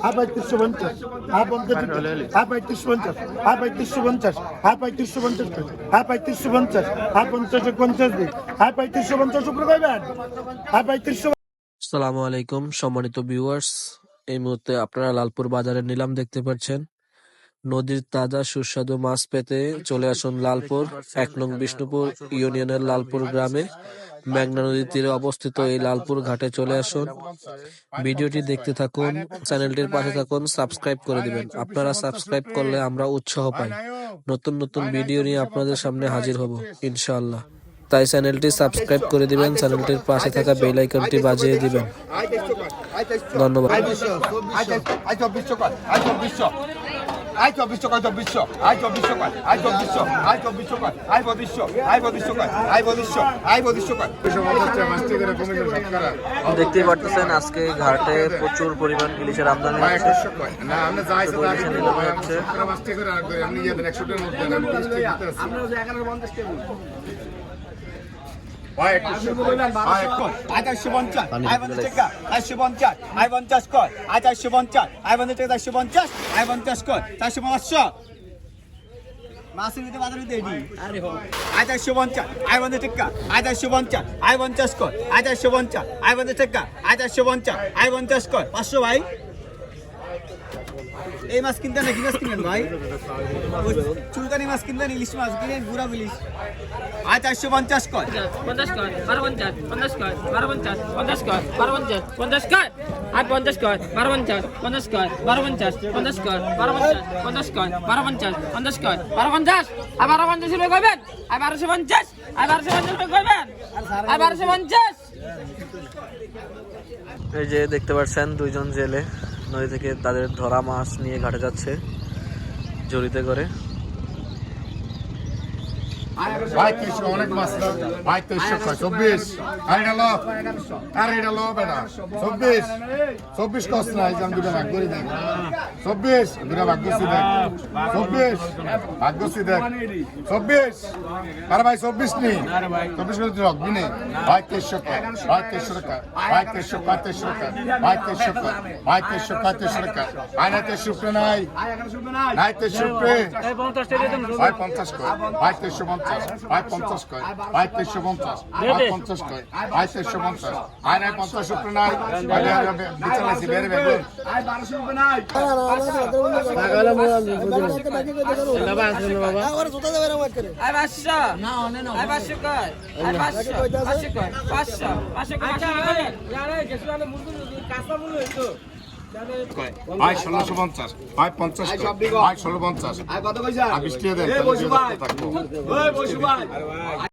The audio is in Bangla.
আর 3550 আর 50 আর 3550 আর 3550 আর 3550 আর 3550 আর 50 দিন আর 3550 উপরে পাইবেন আর 3500। আসসালামু আলাইকুম সম্মানিত ভিউয়ার্স, এই মুহূর্তে আপনারা লালপুর বাজারে নিলাম দেখতে পাচ্ছেন। নদীর তাজা সুস্বাদু মাছ পেতে চলে আসুন লালপুর 1 নং বিষ্ণুপুর ইউনিয়নের লালপুর গ্রামে। মেঘনা নদীর তীরে অবস্থিত এই লালপুর ঘাটে চলে আসুন। ভিডিওটি দেখতে থাকুন, চ্যানেলটির পাশে থাকুন, সাবস্ক্রাইব করে দিবেন। আপনারা সাবস্ক্রাইব করলে আমরা উৎসাহ পাই, নতুন নতুন ভিডিও নিয়ে আপনাদের সামনে হাজির হব ইনশাআল্লাহ। তাই চ্যানেলটি সাবস্ক্রাইব করে দিবেন, চ্যানেলটির পাশে থাকা বেল আইকনটি বাজিয়ে দিবেন। ধন্যবাদ। দেখতেই পারতেছেন আজকে ঘাটে প্রচুর পরিমাণ ইলিশের আমদানি হচ্ছে। ভাই এই মাছ কিনতেন না, কি মাছ কিনবেন ভাই? চুলকানি মাছ কিনবেন, ইলিশ মাছ কিনেন, গুড়া ইলিশ। 450 কর, 50 কর, 1250, 50 কর, 1250, 50 কর, 1250, 50 কর, আর 50 কর, 1250, 50 কর, 1250, 50 কর, 1250, 50 কর, 1250, 50 কর, 1250, আর 1250 রুপে কইবেন, আর 1250, আর 1250 রুপে কইবেন, আর 1250। এই যে দেখতে পাচ্ছেন দুইজন জেলে নদী থেকে তাদের ধরা মাছ নিয়ে ঘাটে যাচ্ছে জড়িতে করে। ভাই 300 অনেক মাছ না ভাই 324 আর এটা লো আর এটা লো বেটা 24 কষ্ট নাই জান দুটো ভাগ করে দেখ 24 দুটো ভাগ করে দেখ 24 ভাগ করে দেখ 24 আরে ভাই 24 নি 24 করে রক দিনে ভাই 300 ভাই 300 টাকা ভাই 300 টাকা ভাই 300 ভাই 300 টাকা ভাই না 300 টাকা নাই নাই 300 টাকা ভাই 50 কর ভাই 350 ভাই 50 কয় ভাই 350 ভাই 50 কয় ভাই 350 ভাই নাই 50 রুপে নাই বিচারাইছি বেরে বেরে ভাই 1200 রুপে নাই পাগল বাবা আর জুতা দেবে না মার করে আর 500 না অনে না আর 500 কর, আর 500 কর, 500 আচ্ছা यार কিছু আমি মুরগি কাঁচা মুরগি হইতো ভাই 1650 ভাই 50 ভাই 1650 আর কত কইছা? 20 টাকা দেন এই বসু ভাই, ওই বসু ভাই।